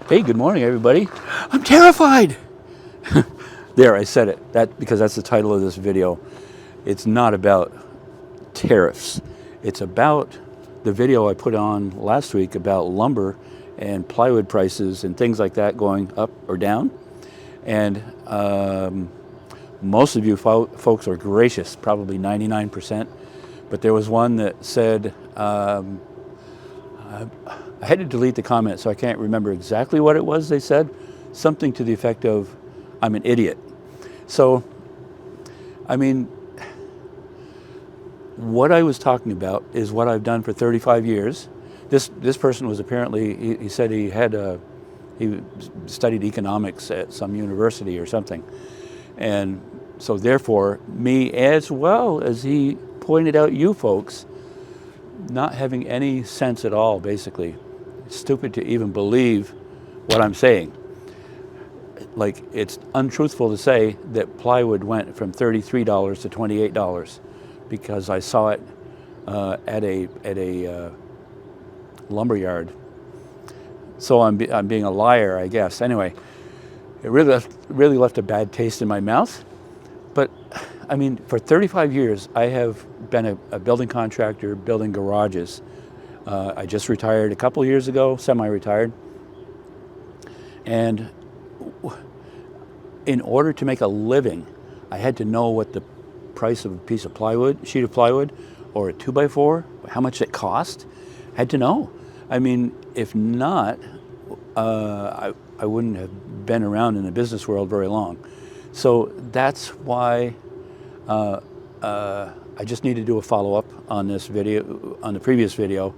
Hey, good morning, everybody. I'm terrified. There, I said it. Because that's the title of this video. It's not about tariffs. It's about the video I put on last week about lumber and plywood prices and things like that going up or down. And most of you folks are gracious, probably 99%. But there was one that said, I had to delete the comment, so I can't remember exactly what it was they said. Something to the effect of, I'm an idiot. So, I mean, what I was talking about is what I've done for 35 years. This person was apparently, he said he studied economics at some university or something. And so therefore, me, as well as he pointed out you folks, not having any sense at all, basically. It's stupid to even believe what I'm saying. Like, it's untruthful to say that plywood went from $33 to $28 because I saw it at a lumber yard. So I'm being a liar, I guess. Anyway, it really left a bad taste in my mouth. But I mean, for 35 years, I have been a building contractor, building garages. I just retired a couple years ago, semi-retired. And in order to make a living, I had to know what the price of a piece of plywood, sheet of plywood, or a 2x4, how much it cost. I had to know. I mean, if not, I wouldn't have been around in the business world very long. So that's why I just need to do a follow-up on this video, on the previous video.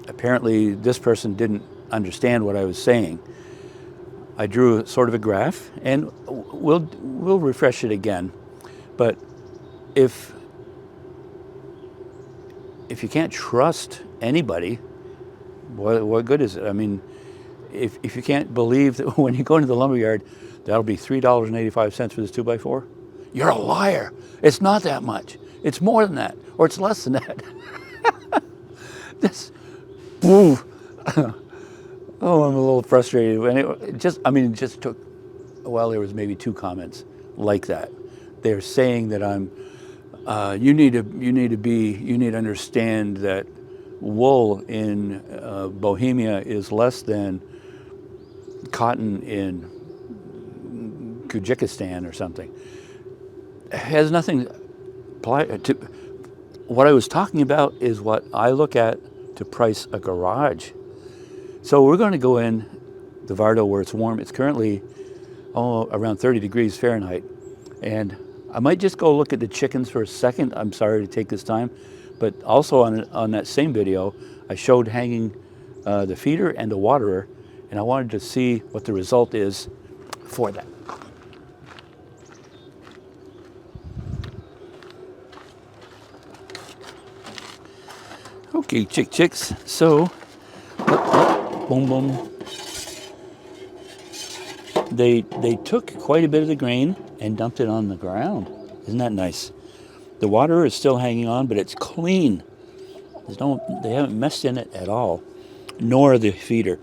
Apparently this person didn't understand what I was saying. I drew sort of a graph, and we'll refresh it again. But if you can't trust anybody, what good is it? I mean, if you can't believe that when you go into the lumber yard, that'll be $3.85 for this 2x4, you're a liar. It's not that much. It's more than that, or it's less than that. Oh, I'm a little frustrated. And it just took, well, there was maybe 2 comments like that. They're saying that you need to understand that wool in Bohemia is less than cotton in Kyrgyzstan or something. It has nothing to, what I was talking about is what I look at to price a garage. So we're going to go in the Vardo where it's warm. It's currently around 30 degrees Fahrenheit. And I might just go look at the chickens for a second. I'm sorry to take this time. But also on that same video, I showed hanging the feeder and the waterer. And I wanted to see what the result is for that. Okay, chicks. So, boom, boom. They took quite a bit of the grain and dumped it on the ground. Isn't that nice? The water is still hanging on, but it's clean. They haven't messed in it at all, nor the feeder.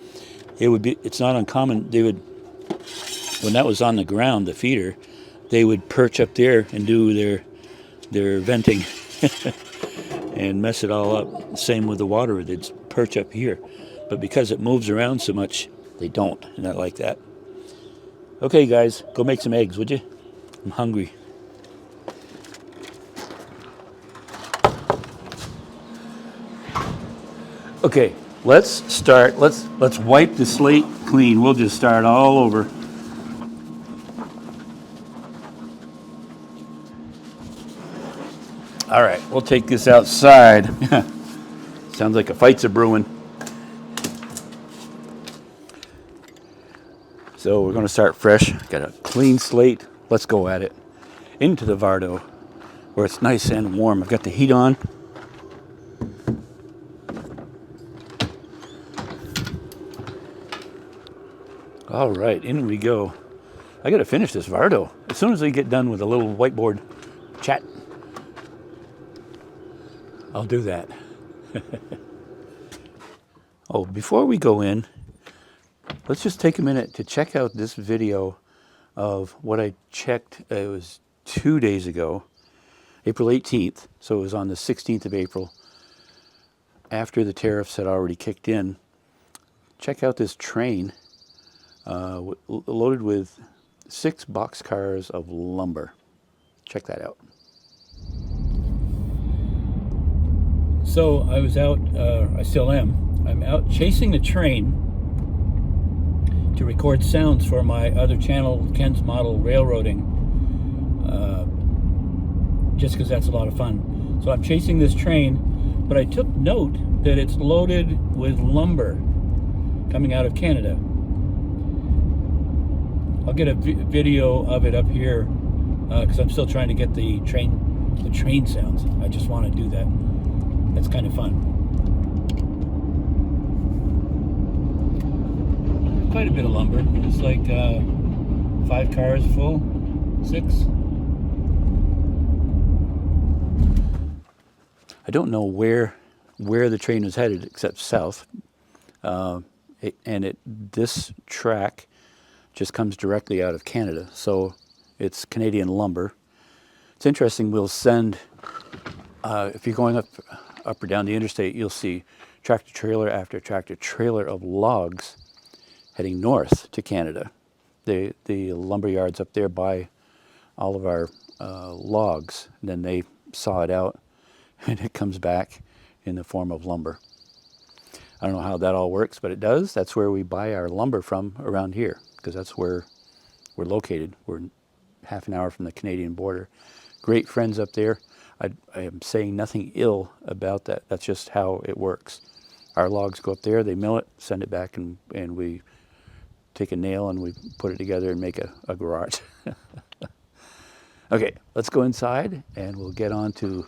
It's not uncommon. When that was on the ground, the feeder, they would perch up there and do their venting and mess it all up. Same with the water, they'd perch up here. But because it moves around so much, they don't, and I like that. Okay, guys, go make some eggs, would you? I'm hungry. Okay, let's start. Let's wipe the slate clean. We'll just start all over. All right, we'll take this outside. Sounds like a fight's a brewing. So we're going to start fresh. Got a clean slate. Let's go at it. Into the Vardo, where it's nice and warm. I've got the heat on. All right, in we go. I got to finish this Vardo as soon as I get done with a little whiteboard chat. I'll do that. Oh, before we go in, Let's just take a minute to check out this video of what I checked. It was 2 days ago, April 18th. So it was on the 16th of April, after the tariffs had already kicked in. Check out this train loaded with 6 boxcars of lumber. Check that out. So I was out, I still am. I'm out chasing the train to record sounds for my other channel, Ken's Model Railroading, just because that's a lot of fun. So I'm chasing this train, but I took note that it's loaded with lumber coming out of Canada. I'll get a video of it up here because I'm still trying to get the train sounds. I just want to do that. That's kind of fun. Quite a bit of lumber. It's like 5 cars full, 6. I don't know where the train was headed except south, this track just comes directly out of Canada, so it's Canadian lumber. It's interesting. We'll send if you're going up or down the interstate, you'll see tractor trailer after tractor trailer of logs heading north to Canada. The lumber yards up there buy all of our logs, and then they saw it out, and it comes back in the form of lumber. I don't know how that all works, but it does. That's where we buy our lumber from around here, because that's where we're located. We're half an hour from the Canadian border. Great friends up there. I am saying nothing ill about that. That's just how it works. Our logs go up there, they mill it, send it back, and we take a nail and we put it together and make a garage. Okay, let's go inside and we'll get on to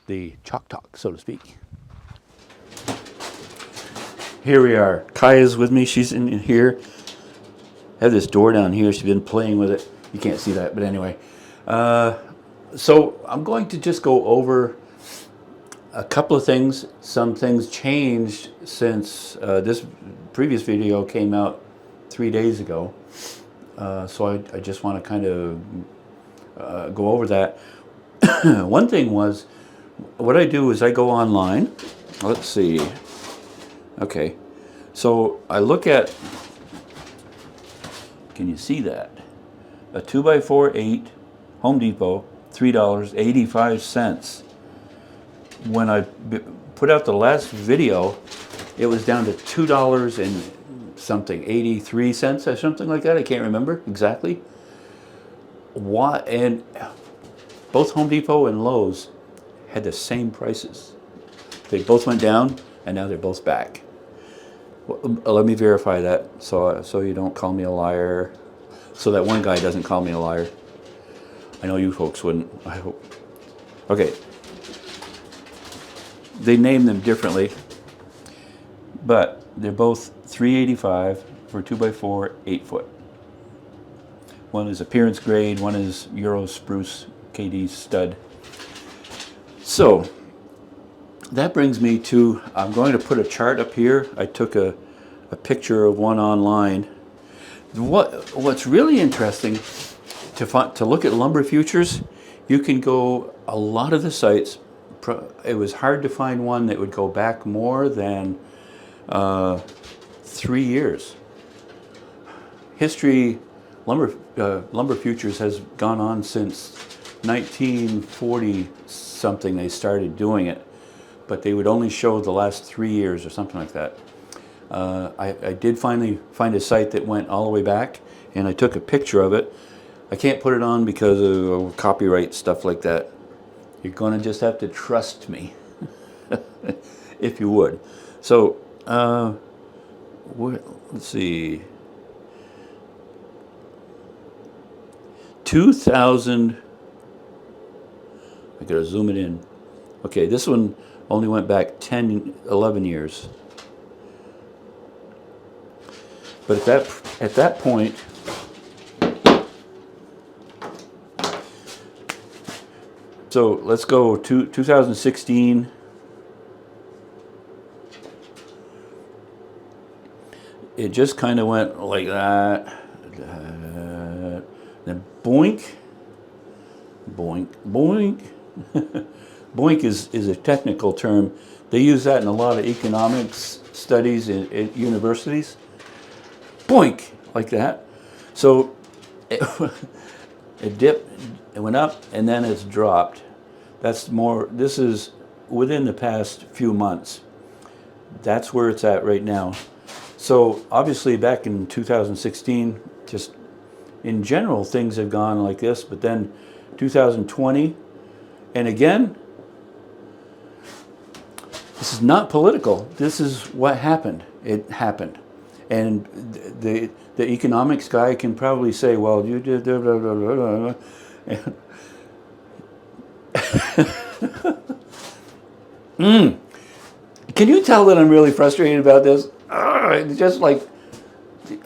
the chalk talk, so to speak. Here we are. Kaya's with me. She's in here. I have this door down here. She's been playing with it. You can't see that, but anyway. So I'm going to just go over a couple of things. Some things changed since this previous video came out 3 days ago. So I just want to kind of go over that. One thing was, what I do is I go online. Let's see. Okay. So I look at, can you see that? A 2x4 8, Home Depot, $3.85. When I put out the last video, it was down to $2 and something, 83 cents or something like that. I can't remember exactly. Why? And both Home Depot and Lowe's had the same prices. They both went down, and now they're both back. Well, let me verify that, so you don't call me a liar, so that one guy doesn't call me a liar. I know you folks wouldn't, I hope. Okay. They name them differently, but they're both $3.85 for 2x4 8-foot. One is appearance grade, one is Euro Spruce KD stud. So that brings me to, I'm going to put a chart up here. I took a picture of one online. What's really interesting to look at lumber futures, you can go a lot of the sites. It was hard to find one that would go back more than 3 years. History, lumber futures has gone on since 1940 something. They started doing it, but they would only show the last 3 years or something like that. I did finally find a site that went all the way back, and I took a picture of it. I can't put it on because of copyright stuff like that. You're going to just have to trust me, if you would. So, let's see. 2000, I gotta zoom it in. Okay, this one only went back 11 years. But at that point, so let's go to 2016. it just kind of went like that. Then boink, boink, boink. Boink is a technical term. They use that in a lot of economics studies in universities. Boink, like that. So it dipped, it went up, and then it's dropped. This is within the past few months. That's where it's at right now. So obviously back in 2016, just in general, things have gone like this, but then 2020, and again, this is not political. This is what happened. It happened. And the economics guy can probably say, well, you did blah, blah, blah, blah, blah. Can you tell that I'm really frustrated about this? It's just like,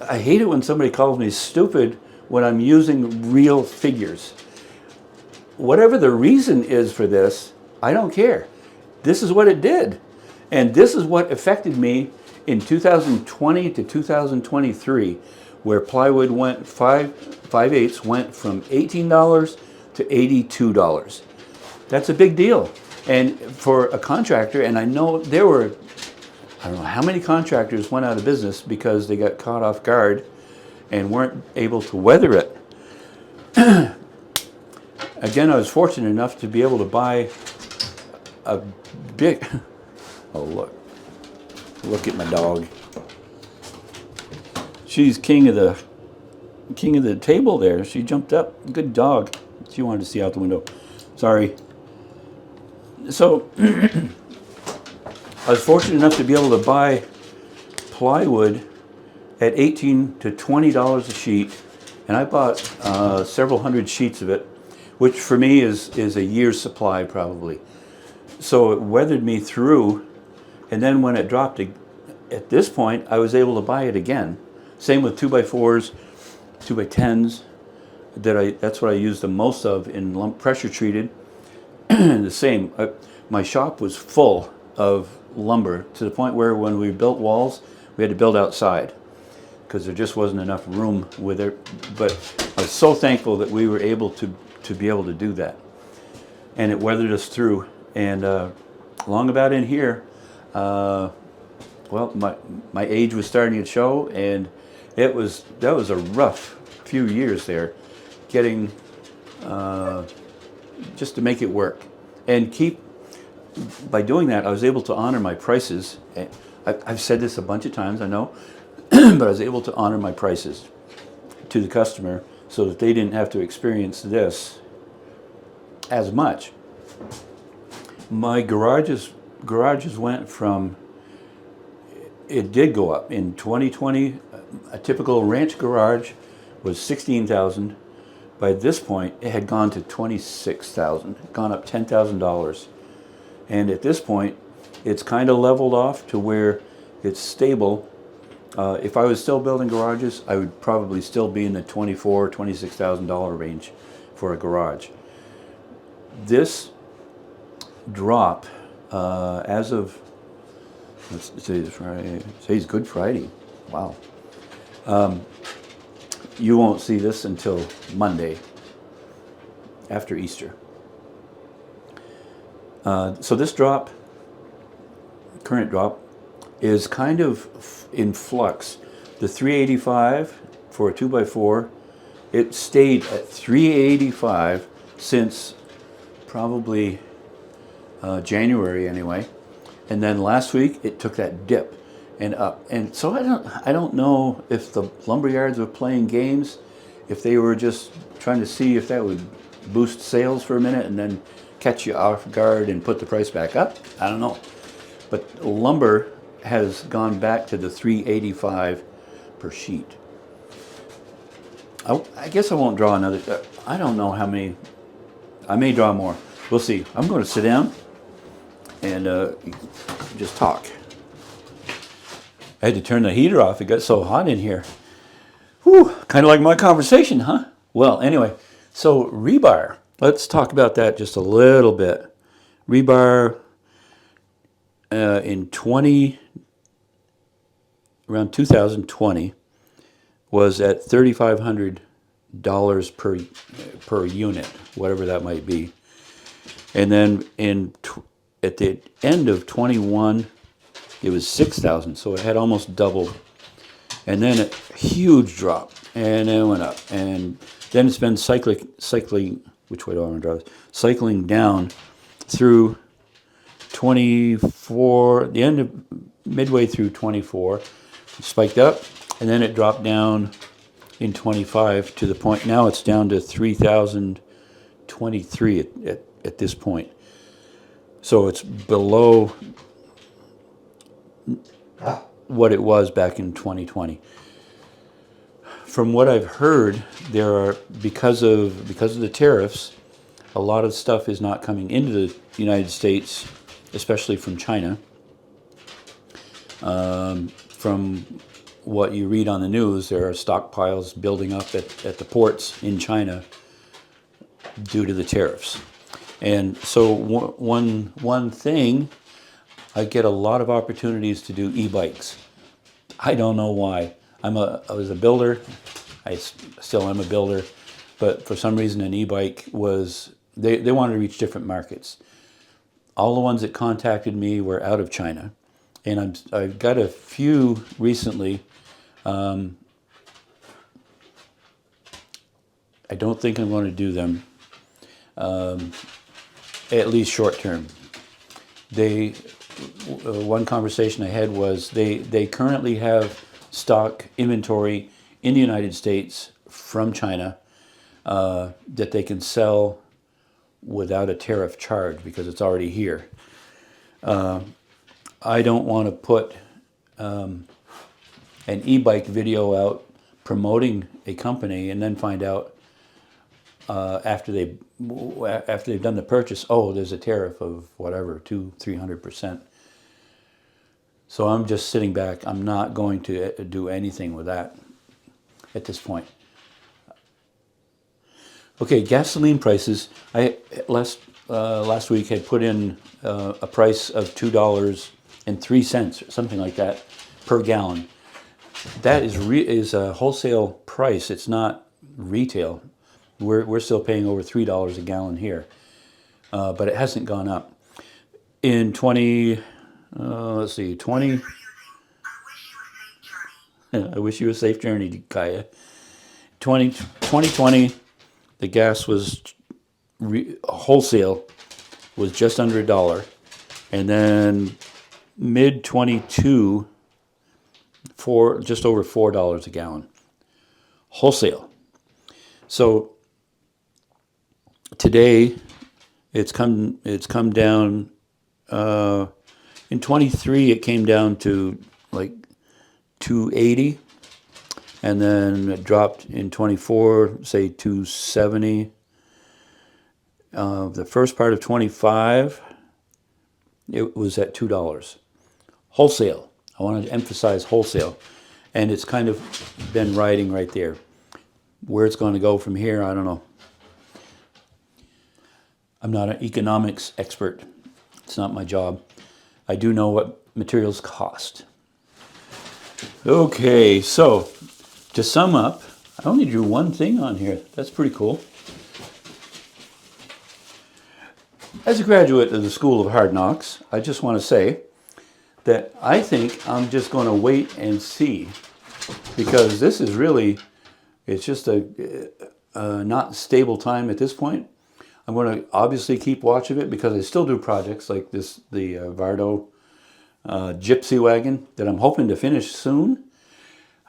I hate it when somebody calls me stupid when I'm using real figures. Whatever the reason is for this, I don't care. This is what it did. And this is what affected me in 2020 to 2023, where plywood went 5/8 went from $18 to $82. That's a big deal. And for a contractor, and I know I don't know how many contractors went out of business because they got caught off guard and weren't able to weather it. Again, I was fortunate enough to be able to buy a big, oh look at my dog. She's king of the table there. She jumped up, good dog. She wanted to see out the window. Sorry. So I was fortunate enough to be able to buy plywood at $18 to $20 a sheet, and I bought several hundred sheets of it, which for me is a year's supply probably. So it weathered me through, and then when it dropped at this point, I was able to buy it again. Same with 2x4s, 2x10s. That's what I used the most of in pressure treated. The same. My shop was full of lumber to the point where when we built walls, we had to build outside because there just wasn't enough room with it. But I was so thankful that we were able to be able to do that, and it weathered us through. And long about in here, well, my age was starting to show, and that was a rough few years there, getting just to make it work and by doing that, I was able to honor my prices. I've said this a bunch of times, I know, but I was able to honor my prices to the customer so that they didn't have to experience this as much. My garages went from, it did go up. In 2020, a typical ranch garage was $16,000. By this point, it had gone to $26,000, gone up $10,000. And at this point, it's kind of leveled off to where it's stable. If I was still building garages, I would probably still be in the $24,000, $26,000 range for a garage. This drop, as of, let's say it's Friday, today's Good Friday, wow. You won't see this until Monday, after Easter. So this drop, current drop, is kind of in flux. The 385 for a 2x4, it stayed at 385 since probably January anyway. And then last week it took that dip and up. And so I don't know if the lumberyards were playing games, if they were just trying to see if that would boost sales for a minute and then catch you off guard and put the price back up. I don't know. But lumber has gone back to the 385 per sheet. I guess I won't draw another. I don't know how many. I may draw more. We'll see. I'm going to sit down and just talk. I had to turn the heater off. It got so hot in here. Whew, kind of like my conversation, huh? Well, anyway, so rebar. Let's talk about that just a little bit. Rebar in around 2020 was at $3,500 per unit, whatever that might be. And then at the end of 21, it was 6,000, so it had almost doubled. And then a huge drop, and then it went up, and then it's been cycling. Which way do I want to draw this? Cycling down through 24. The end of midway through 24, it spiked up, and then it dropped down in 25 to the point now it's down to 3,023 at this point. So it's below what it was back in 2020. From what I've heard, there are because of the tariffs, a lot of stuff is not coming into the United States, especially from China. From what you read on the news, there are stockpiles building up at the ports in China due to the tariffs. And so one thing, I get a lot of opportunities to do e-bikes. I don't know why. I was a builder. I still am a builder, but for some reason an e-bike was, they wanted to reach different markets. All the ones that contacted me were out of China, and I've got a few recently. I don't think I'm going to do them, at least short term. One conversation I had was they currently have stock inventory in the United States from China that they can sell without a tariff charge because it's already here. I don't want to put an e-bike video out promoting a company and then find out after they've done the purchase, oh, there's a tariff of whatever, 200-300%. So I'm just sitting back. I'm not going to do anything with that at this point. Okay, gasoline prices. I last week had put in a price of $2.03, something like that, per gallon. That is a wholesale price. It's not retail. We're still paying over $3 a gallon here, but it hasn't gone up. In 20. I wish you a safe journey, Kaya. 2020, the gas was wholesale was just under $1, and then mid 22, just over $4 a gallon, wholesale. So today, it's come down. In 23, it came down to like 280, and then it dropped in 24, say 270. The first part of 25, it was at $2. Wholesale. I want to emphasize wholesale. And it's kind of been riding right there. Where it's going to go from here, I don't know. I'm not an economics expert. It's not my job. I do know what materials cost. Okay, so to sum up, I only drew one thing on here. That's pretty cool. As a graduate of the School of Hard Knocks, I just want to say that I think I'm just going to wait and see, because this is really, it's just a not stable time at this point. I'm going to obviously keep watch of it because I still do projects like this, the Vardo gypsy wagon that I'm hoping to finish soon.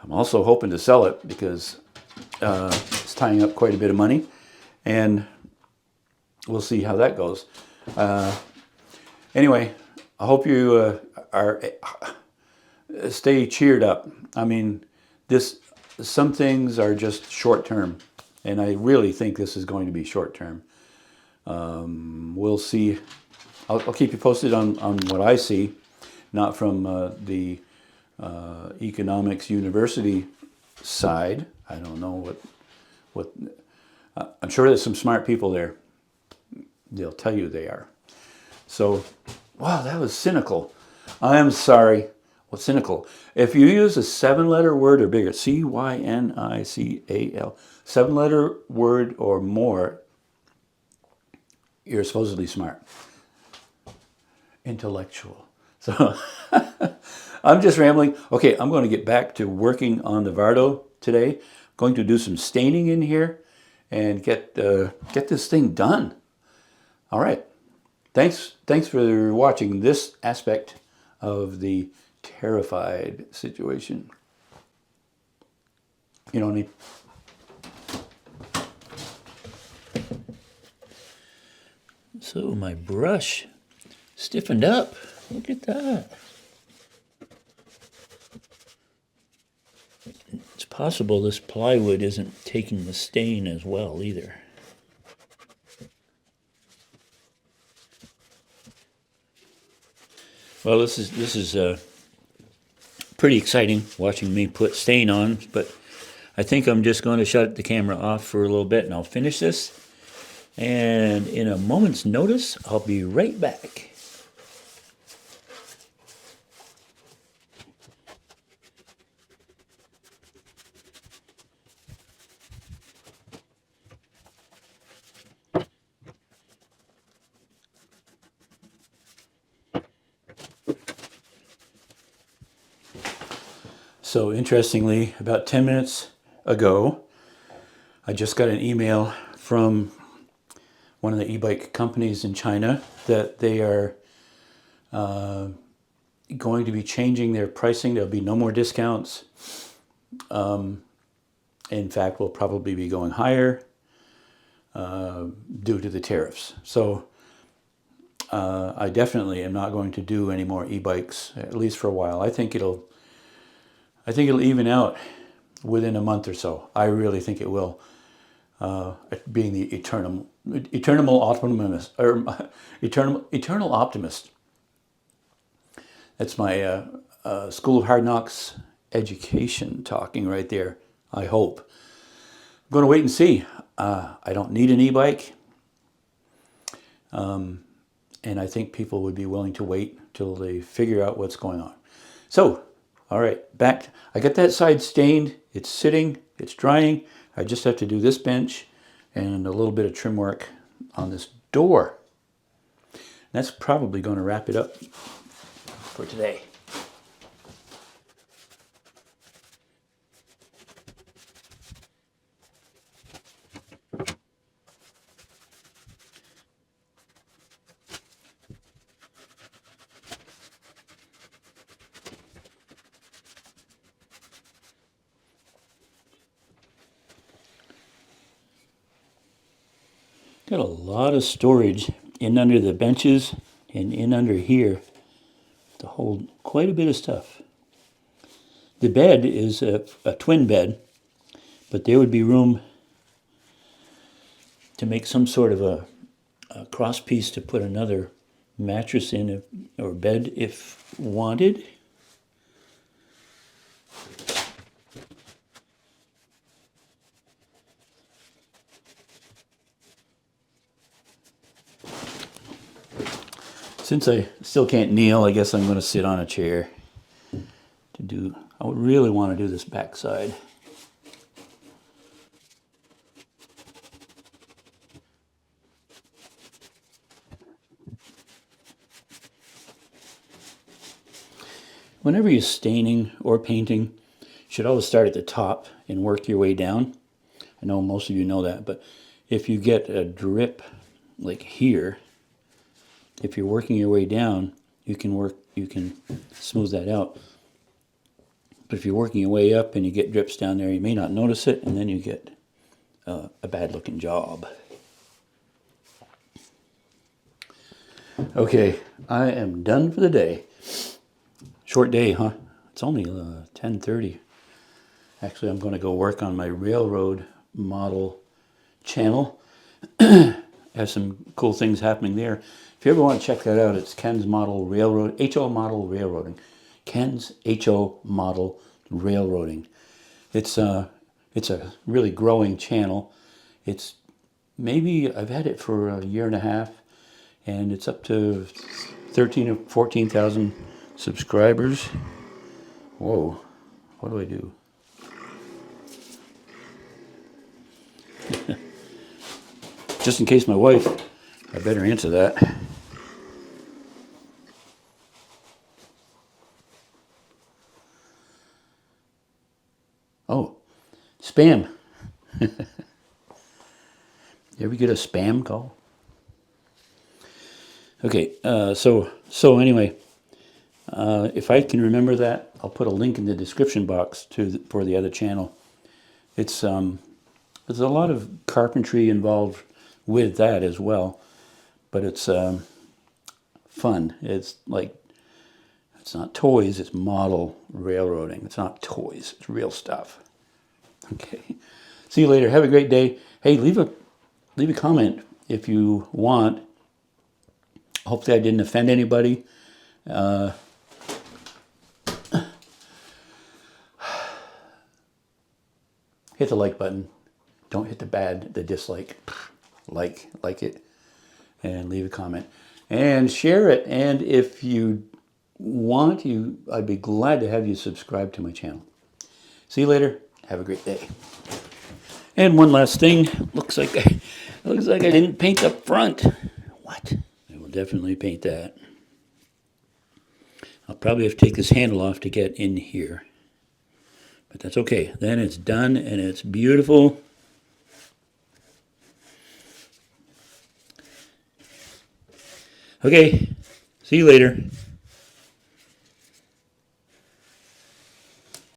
I'm also hoping to sell it because it's tying up quite a bit of money, and we'll see how that goes. Anyway, I hope you stay cheered up. I mean, some things are just short term, and I really think this is going to be short term. We'll see. I'll keep you posted on what I see, not from the economics university side. I don't know what I'm sure there's some smart people there. They'll tell you they are. So, wow, that was cynical. I am sorry. Well, cynical. If you use a 7-letter word or bigger, Cynical, 7-letter word or more, you're supposedly smart. Intellectual. So I'm just rambling. Okay, I'm going to get back to working on the Vardo today. Going to do some staining in here and get this thing done. All right. Thanks for watching this aspect of the TARIFFied situation. You know what I mean? So my brush stiffened up. Look at that. It's possible this plywood isn't taking the stain as well either. Well, this is pretty exciting watching me put stain on, but I think I'm just going to shut the camera off for a little bit and I'll finish this. And in a moment's notice, I'll be right back. So interestingly, about 10 minutes ago, I just got an email from one of the e-bike companies in China that they are going to be changing their pricing. There'll be no more discounts. In fact, we'll probably be going higher due to the tariffs. So I definitely am not going to do any more e-bikes, at least for a while. I think it'll even out within a month or so. I really think it will. Being the eternal optimist, or eternal optimist. That's my School of Hard Knocks education talking right there. I hope. I'm going to wait and see. I don't need an e-bike, and I think people would be willing to wait till they figure out what's going on. So, all right, back. I got that side stained. It's sitting. It's drying. I just have to do this bench and a little bit of trim work on this door. That's probably going to wrap it up for today. Got a lot of storage in under the benches and in under here to hold quite a bit of stuff. The bed is a twin bed, but there would be room to make some sort of a cross piece to put another mattress in or bed if wanted. Since I still can't kneel, I guess I'm going to sit on a chair to do. I would really want to do this back side. Whenever you're staining or painting, you should always start at the top and work your way down. I know most of you know that, but if you get a drip like here, if you're working your way down, you can smooth that out. But if you're working your way up and you get drips down there, you may not notice it, and then you get a bad looking job. Okay, I am done for the day. Short day, huh? It's only 10:30. Actually, I'm going to go work on my railroad model channel. Has some cool things happening there. If you ever want to check that out, it's Ken's Model Railroad, HO Model Railroading. Ken's HO Model Railroading. It's a really growing channel. It's maybe, I've had it for a year and a half, and it's up to 13 or 14,000 subscribers. Whoa, what do I do? Just in case my wife, I better answer that. Oh, spam. You ever get a spam call? Okay, so anyway, if I can remember that, I'll put a link in the description box for the other channel. It's there's a lot of carpentry involved with that as well, but it's fun. It's like, it's not toys, it's model railroading. It's not toys, it's real stuff. Okay, see you later. Have a great day. Hey, leave a comment if you want. Hopefully I didn't offend anybody. Hit the like button. Don't hit the dislike. Like it, and leave a comment. And share it. And if you want, I'd be glad to have you subscribe to my channel. See you later. Have a great day. And one last thing. Looks like I didn't paint up front. What? I will definitely paint that. I'll probably have to take this handle off to get in here. But that's okay. Then it's done and it's beautiful. Okay. See you later.